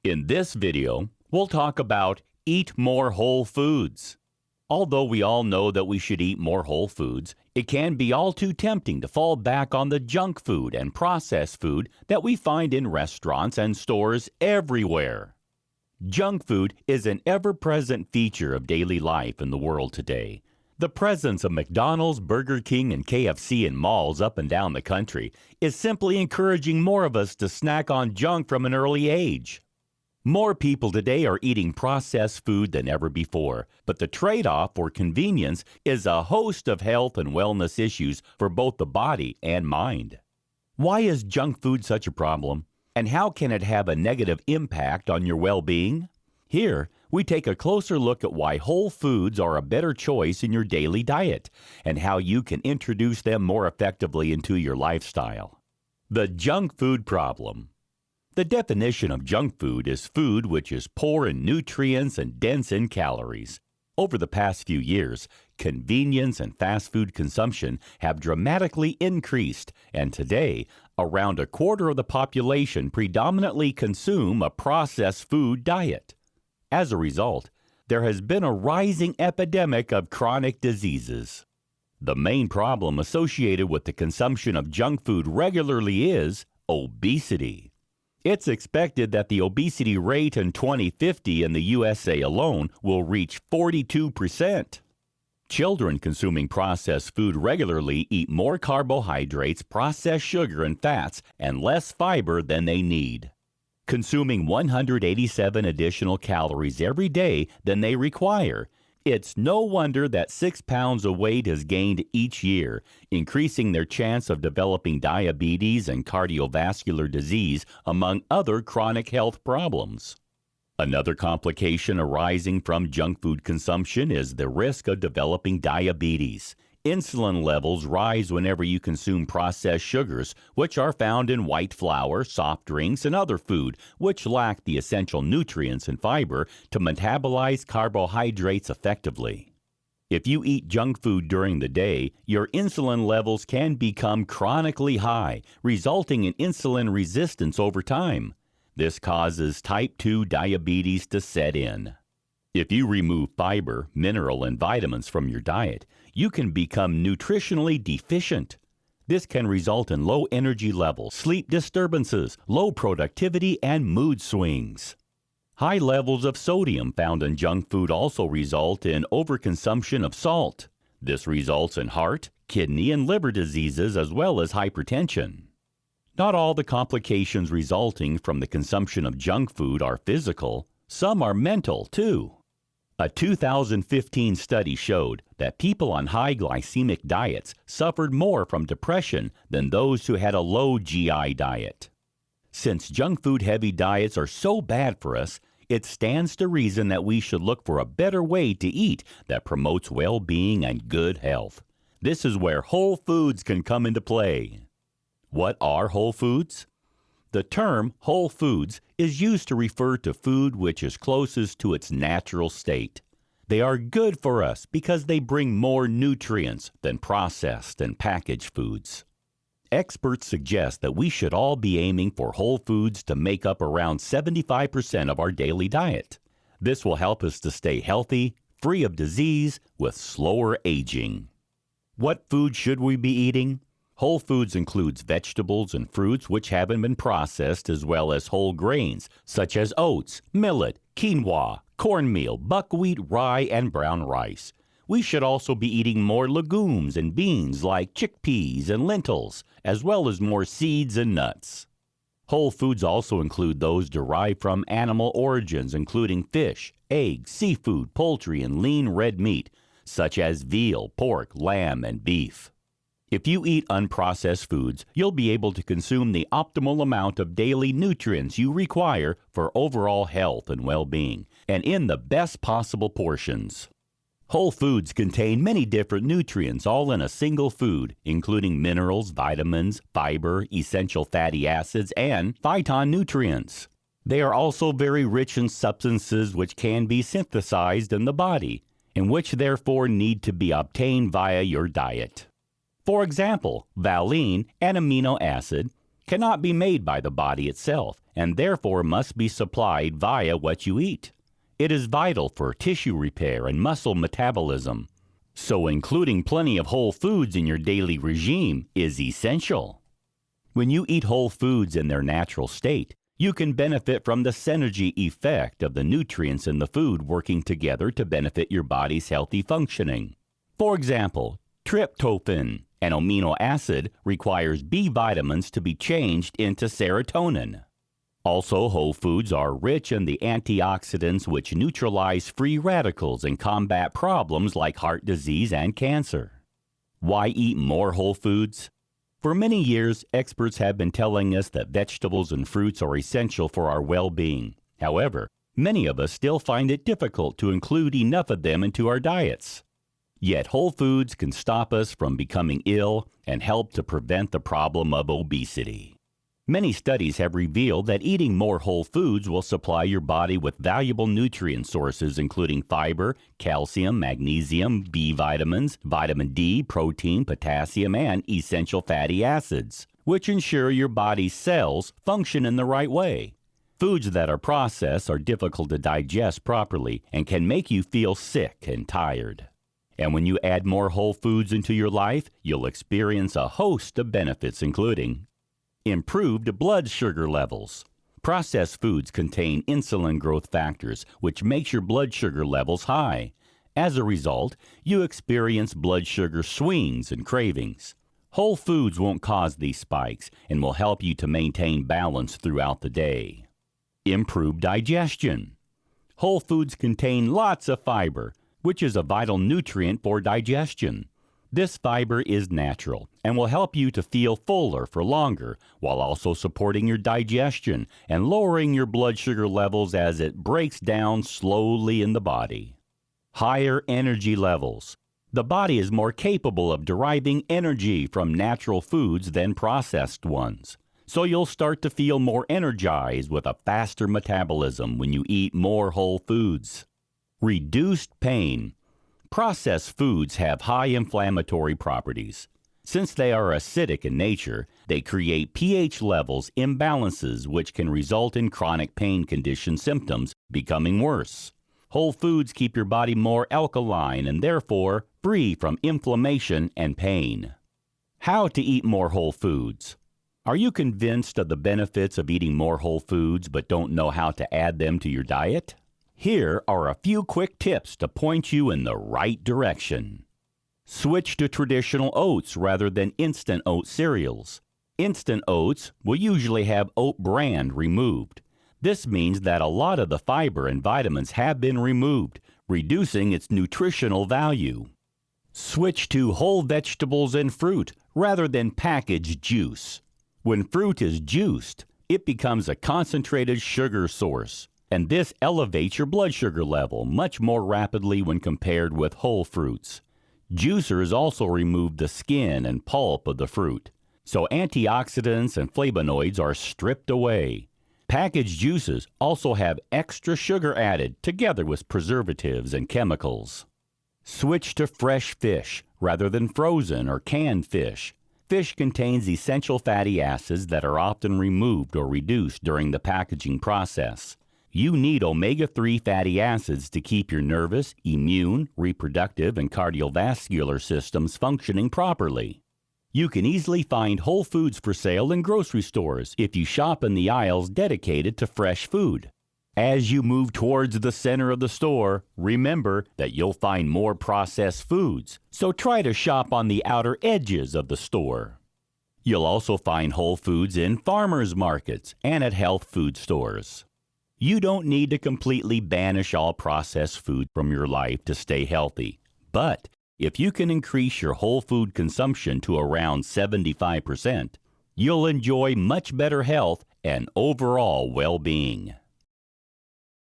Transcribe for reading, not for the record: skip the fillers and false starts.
In this video, we'll talk about eat more whole foods. Although we all know that we should eat more whole foods, it can be all too tempting to fall back on the junk food and processed food that we find in restaurants and stores everywhere. Junk food is an ever-present feature of daily life in the world today. The presence of McDonald's, Burger King, and KFC in malls up and down the country is simply encouraging more of us to snack on junk from an early age. More people today are eating processed food than ever before, but the trade-off for convenience is a host of health and wellness issues for both the body and mind. Why is junk food such a problem, and how can it have a negative impact on your well-being? Here, we take a closer look at why whole foods are a better choice in your daily diet, and how you can introduce them more effectively into your lifestyle. The junk food problem. The definition of junk food is food which is poor in nutrients and dense in calories. Over the past few years, convenience and fast food consumption have dramatically increased, and today, around a quarter of the population predominantly consume a processed food diet. As a result, there has been a rising epidemic of chronic diseases. The main problem associated with the consumption of junk food regularly is obesity. It's expected that the obesity rate in 2050 in the USA alone will reach 42%. Children consuming processed food regularly eat more carbohydrates, processed sugar, and fats, and less fiber than they need, consuming 187 additional calories every day than they require. It's no wonder that 6 pounds of weight is gained each year, increasing their chance of developing diabetes and cardiovascular disease, among other chronic health problems. Another complication arising from junk food consumption is the risk of developing diabetes. Insulin levels rise whenever you consume processed sugars, which are found in white flour, soft drinks, and other food, which lack the essential nutrients and fiber to metabolize carbohydrates effectively. If you eat junk food during the day, your insulin levels can become chronically high, resulting in insulin resistance over time. This causes type 2 diabetes to set in. If you remove fiber, mineral, and vitamins from your diet, you can become nutritionally deficient. This can result in low energy levels, sleep disturbances, low productivity, and mood swings. High levels of sodium found in junk food also result in overconsumption of salt. This results in heart, kidney, and liver diseases as well as hypertension. Not all the complications resulting from the consumption of junk food are physical. Some are mental, too. A 2015 study showed that people on high glycemic diets suffered more from depression than those who had a low GI diet. Since junk food-heavy diets are so bad for us, it stands to reason that we should look for a better way to eat that promotes well-being and good health. This is where whole foods can come into play. What are whole foods? The term whole foods is used to refer to food which is closest to its natural state. They are good for us because they bring more nutrients than processed and packaged foods. Experts suggest that we should all be aiming for whole foods to make up around 75% of our daily diet. This will help us to stay healthy, free of disease, with slower aging. What food should we be eating? Whole foods includes vegetables and fruits which haven't been processed, as well as whole grains such as oats, millet, quinoa, cornmeal, buckwheat, rye, and brown rice. We should also be eating more legumes and beans like chickpeas and lentils, as well as more seeds and nuts. Whole foods also include those derived from animal origins, including fish, eggs, seafood, poultry, and lean red meat, such as veal, pork, lamb, and beef. If you eat unprocessed foods, you'll be able to consume the optimal amount of daily nutrients you require for overall health and well-being, and in the best possible portions. Whole foods contain many different nutrients all in a single food, including minerals, vitamins, fiber, essential fatty acids, and phytonutrients. They are also very rich in substances which can be synthesized in the body, and which therefore need to be obtained via your diet. For example, valine, an amino acid, cannot be made by the body itself, and therefore must be supplied via what you eat. It is vital for tissue repair and muscle metabolism. So including plenty of whole foods in your daily regime is essential. When you eat whole foods in their natural state, you can benefit from the synergy effect of the nutrients in the food working together to benefit your body's healthy functioning. For example, tryptophan, an amino acid, requires B vitamins to be changed into serotonin. Also, whole foods are rich in the antioxidants which neutralize free radicals and combat problems like heart disease and cancer. Why eat more whole foods? For many years, experts have been telling us that vegetables and fruits are essential for our well-being. However, many of us still find it difficult to include enough of them into our diets. Yet whole foods can stop us from becoming ill and help to prevent the problem of obesity. Many studies have revealed that eating more whole foods will supply your body with valuable nutrient sources including fiber, calcium, magnesium, B vitamins, vitamin D, protein, potassium, and essential fatty acids, which ensure your body's cells function in the right way. Foods that are processed are difficult to digest properly and can make you feel sick and tired. And when you add more whole foods into your life, you'll experience a host of benefits including improved blood sugar levels. Processed foods contain insulin growth factors, which makes your blood sugar levels high. As a result, you experience blood sugar swings and cravings. Whole foods won't cause these spikes and will help you to maintain balance throughout the day. Improved digestion. Whole foods contain lots of fiber, which is a vital nutrient for digestion. This fiber is natural and will help you to feel fuller for longer while also supporting your digestion and lowering your blood sugar levels as it breaks down slowly in the body. Higher energy levels. The body is more capable of deriving energy from natural foods than processed ones. So you'll start to feel more energized with a faster metabolism when you eat more whole foods. Reduced pain. Processed foods have high inflammatory properties. Since they are acidic in nature, they create pH levels imbalances which can result in chronic pain condition symptoms becoming worse. Whole foods keep your body more alkaline and therefore free from inflammation and pain. How to eat more whole foods. Are you convinced of the benefits of eating more whole foods but don't know how to add them to your diet? Here are a few quick tips to point you in the right direction. Switch to traditional oats rather than instant oat cereals. Instant oats will usually have oat bran removed. This means that a lot of the fiber and vitamins have been removed, reducing its nutritional value. Switch to whole vegetables and fruit rather than packaged juice. When fruit is juiced, it becomes a concentrated sugar source, and this elevates your blood sugar level much more rapidly when compared with whole fruits. Juicers also remove the skin and pulp of the fruit, so antioxidants and flavonoids are stripped away. Packaged juices also have extra sugar added together with preservatives and chemicals. Switch to fresh fish rather than frozen or canned fish. Fish contains essential fatty acids that are often removed or reduced during the packaging process. You need omega-3 fatty acids to keep your nervous, immune, reproductive, and cardiovascular systems functioning properly. You can easily find whole foods for sale in grocery stores if you shop in the aisles dedicated to fresh food. As you move towards the center of the store, remember that you'll find more processed foods, so try to shop on the outer edges of the store. You'll also find whole foods in farmers markets and at health food stores. You don't need to completely banish all processed food from your life to stay healthy, but if you can increase your whole food consumption to around 75%, you'll enjoy much better health and overall well-being.